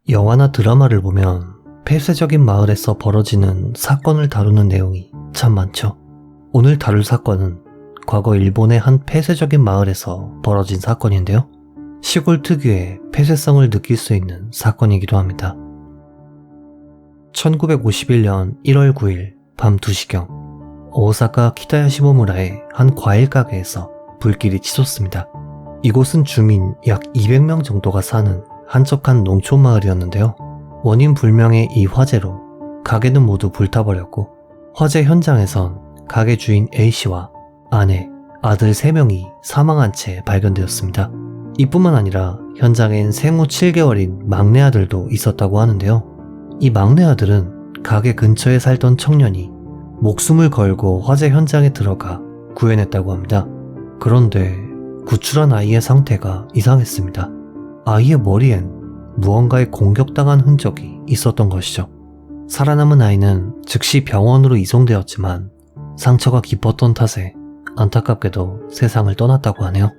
영화나 드라마를 보면 폐쇄적인 마을에서 벌어지는 사건을 다루는 내용이 참 많죠. 오늘 다룰 사건은 과거 일본의 한 폐쇄적인 마을에서 벌어진 사건인데요. 시골 특유의 폐쇄성을 느낄 수 있는 사건이기도 합니다. 1951년 1월 9일 밤 2시경 오사카 키타야시모무라의 한 과일 가게에서 불길이 치솟습니다. 이곳은 주민 약 200명 정도가 사는 한적한 농촌 마을이었는데요. 원인 불명의 이 화재로 가게는 모두 불타버렸고 화재 현장에선 가게 주인 A씨와 아내, 아들 3명이 사망한 채 발견되었습니다. 이뿐만 아니라 현장엔 생후 7개월인 막내 아들도 있었다고 하는데요. 이 막내 아들은 가게 근처에 살던 청년이 목숨을 걸고 화재 현장에 들어가 구해냈다고 합니다. 그런데 구출한 아이의 상태가 이상했습니다. 아이의 머리엔 무언가에 공격당한 흔적이 있었던 것이죠. 살아남은 아이는 즉시 병원으로 이송되었지만 상처가 깊었던 탓에 안타깝게도 세상을 떠났다고 하네요.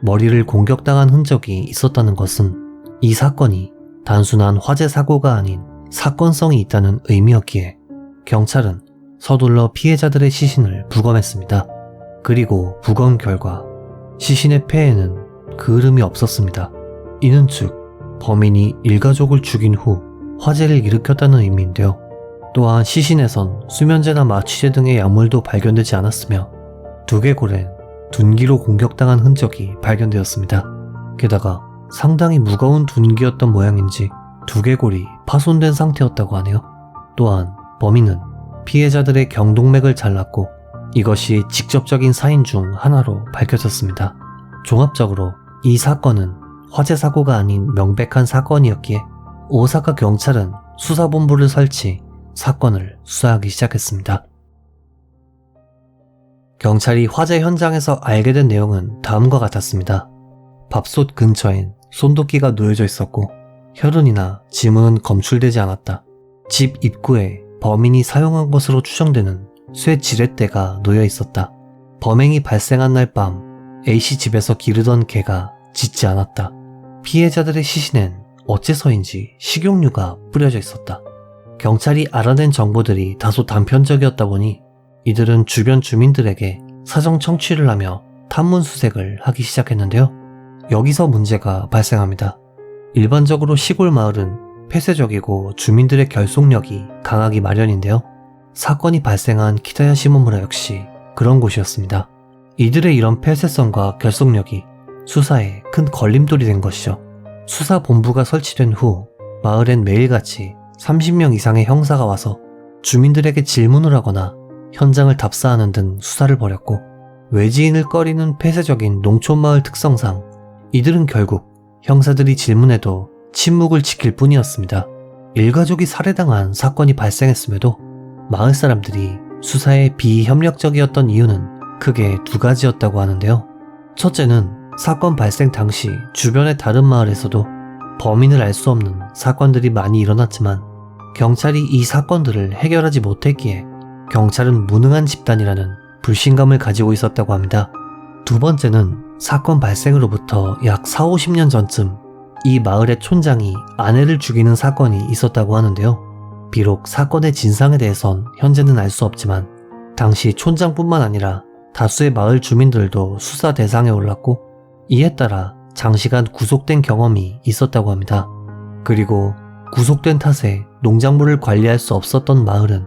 머리를 공격당한 흔적이 있었다는 것은 이 사건이 단순한 화재 사고가 아닌 사건성이 있다는 의미였기에 경찰은 서둘러 피해자들의 시신을 부검했습니다. 그리고 부검 결과 시신의 폐에는 그을음이 없었습니다. 이는 즉 범인이 일가족을 죽인 후 화재를 일으켰다는 의미인데요. 또한 시신에선 수면제나 마취제 등의 약물도 발견되지 않았으며 두개골엔 둔기로 공격당한 흔적이 발견되었습니다. 게다가 상당히 무거운 둔기였던 모양인지 두개골이 파손된 상태였다고 하네요. 또한 범인은 피해자들의 경동맥을 잘랐고 이것이 직접적인 사인 중 하나로 밝혀졌습니다. 종합적으로 이 사건은 화재 사고가 아닌 명백한 사건이었기에 오사카 경찰은 수사본부를 설치, 사건을 수사하기 시작했습니다. 경찰이 화재 현장에서 알게 된 내용은 다음과 같았습니다. 밥솥 근처엔 손도끼가 놓여져 있었고 혈흔이나 지문은 검출되지 않았다. 집 입구에 범인이 사용한 것으로 추정되는 쇠 지렛대가 놓여 있었다. 범행이 발생한 날 밤 A씨 집에서 기르던 개가 짖지 않았다. 피해자들의 시신엔 어째서인지 식용유가 뿌려져 있었다. 경찰이 알아낸 정보들이 다소 단편적이었다 보니 이들은 주변 주민들에게 사정 청취를 하며 탐문 수색을 하기 시작했는데요. 여기서 문제가 발생합니다. 일반적으로 시골 마을은 폐쇄적이고 주민들의 결속력이 강하기 마련인데요. 사건이 발생한 키타야시모무라 역시 그런 곳이었습니다. 이들의 이런 폐쇄성과 결속력이 수사에 큰 걸림돌이 된 것이죠. 수사본부가 설치된 후 마을엔 매일같이 30명 이상의 형사가 와서 주민들에게 질문을 하거나 현장을 답사하는 등 수사를 벌였고 외지인을 꺼리는 폐쇄적인 농촌마을 특성상 이들은 결국 형사들이 질문해도 침묵을 지킬 뿐이었습니다. 일가족이 살해당한 사건이 발생했음에도 마을 사람들이 수사에 비협력적이었던 이유는 크게 2가지였다고 하는데요. 첫째는 사건 발생 당시 주변의 다른 마을에서도 범인을 알 수 없는 사건들이 많이 일어났지만 경찰이 이 사건들을 해결하지 못했기에 경찰은 무능한 집단이라는 불신감을 가지고 있었다고 합니다. 두 번째는 사건 발생으로부터 약 40-50년 전쯤 이 마을의 촌장이 아내를 죽이는 사건이 있었다고 하는데요. 비록 사건의 진상에 대해선 현재는 알 수 없지만 당시 촌장뿐만 아니라 다수의 마을 주민들도 수사 대상에 올랐고 이에 따라 장시간 구속된 경험이 있었다고 합니다. 그리고 구속된 탓에 농작물을 관리할 수 없었던 마을은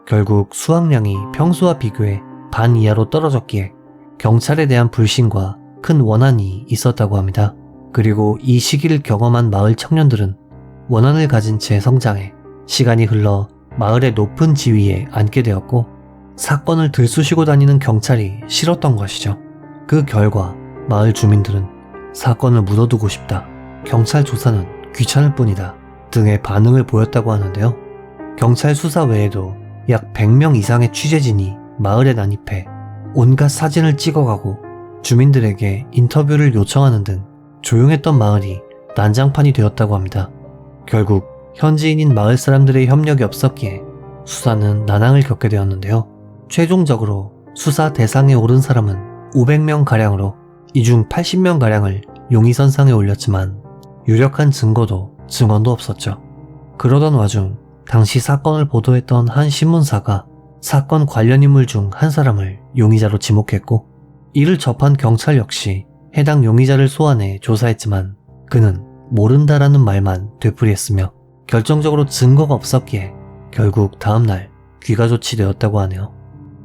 결국 수확량이 평소와 비교해 반 이하로 떨어졌기에 경찰에 대한 불신과 큰 원한이 있었다고 합니다. 그리고 이 시기를 경험한 마을 청년들은 원한을 가진 채 성장해 시간이 흘러 마을의 높은 지위에 앉게 되었고 사건을 들쑤시고 다니는 경찰이 싫었던 것이죠. 그 결과 마을 주민들은 사건을 묻어두고 싶다, 경찰 조사는 귀찮을 뿐이다 등의 반응을 보였다고 하는데요. 경찰 수사 외에도 약 100명 이상의 취재진이 마을에 난입해 온갖 사진을 찍어가고 주민들에게 인터뷰를 요청하는 등 조용했던 마을이 난장판이 되었다고 합니다. 결국 현지인인 마을 사람들의 협력이 없었기에 수사는 난항을 겪게 되었는데요. 최종적으로 수사 대상에 오른 사람은 500명가량으로 이 중 80명가량을 용의선상에 올렸지만 유력한 증거도 증언도 없었죠. 그러던 와중 당시 사건을 보도했던 한 신문사가 사건 관련 인물 중 한 사람을 용의자로 지목했고, 이를 접한 경찰 역시 해당 용의자를 소환해 조사했지만 그는 모른다라는 말만 되풀이했으며 결정적으로 증거가 없었기에 결국 다음날 귀가 조치되었다고 하네요.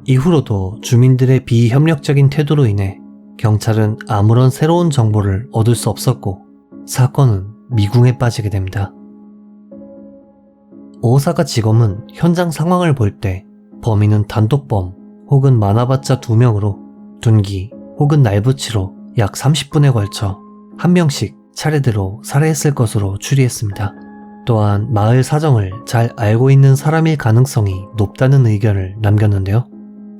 이후로도 주민들의 비협력적인 태도로 인해 경찰은 아무런 새로운 정보를 얻을 수 없었고 사건은 미궁에 빠지게 됩니다. 오사카 지검은 현장 상황을 볼 때 범인은 단독범 혹은 많아봤자 2명으로 둔기 혹은 날붙이로 약 30분에 걸쳐 한 명씩 차례대로 살해했을 것으로 추리했습니다. 또한 마을 사정을 잘 알고 있는 사람일 가능성이 높다는 의견을 남겼는데요.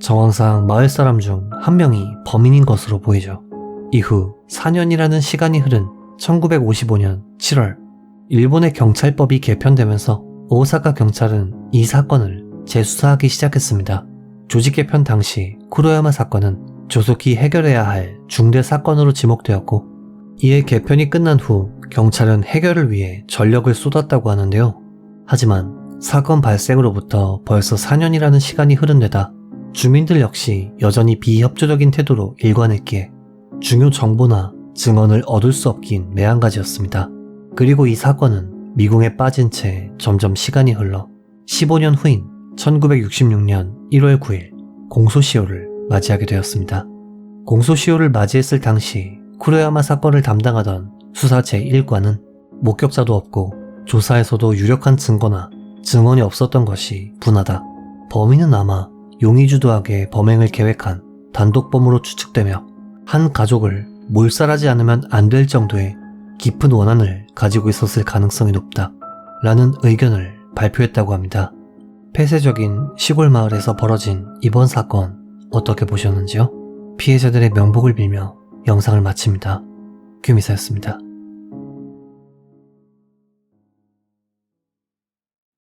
정황상 마을 사람 중 한 명이 범인인 것으로 보이죠. 이후 4년이라는 시간이 흐른 1955년 7월, 일본의 경찰법이 개편되면서 오사카 경찰은 이 사건을 재수사하기 시작했습니다. 조직 개편 당시 쿠로야마 사건은 조속히 해결해야 할 중대 사건으로 지목되었고, 이에 개편이 끝난 후 경찰은 해결을 위해 전력을 쏟았다고 하는데요. 하지만 사건 발생으로부터 벌써 4년이라는 시간이 흐른 데다 주민들 역시 여전히 비협조적인 태도로 일관했기에 중요 정보나 증언을 얻을 수 없긴 매한가지였습니다. 그리고 이 사건은 미궁에 빠진 채 점점 시간이 흘러 15년 후인 1966년 1월 9일 공소시효를 맞이하게 되었습니다. 공소시효를 맞이했을 당시 쿠로야마 사건을 담당하던 수사 제1과는 목격자도 없고 조사에서도 유력한 증거나 증언이 없었던 것이 분하다. 범인은 아마 용의주도하게 범행을 계획한 단독범으로 추측되며 한 가족을 몰살하지 않으면 안 될 정도의 깊은 원한을 가지고 있었을 가능성이 높다 라는 의견을 발표했다고 합니다. 폐쇄적인 시골 마을에서 벌어진 이번 사건 어떻게 보셨는지요? 피해자들의 명복을 빌며 영상을 마칩니다. 규미사였습니다.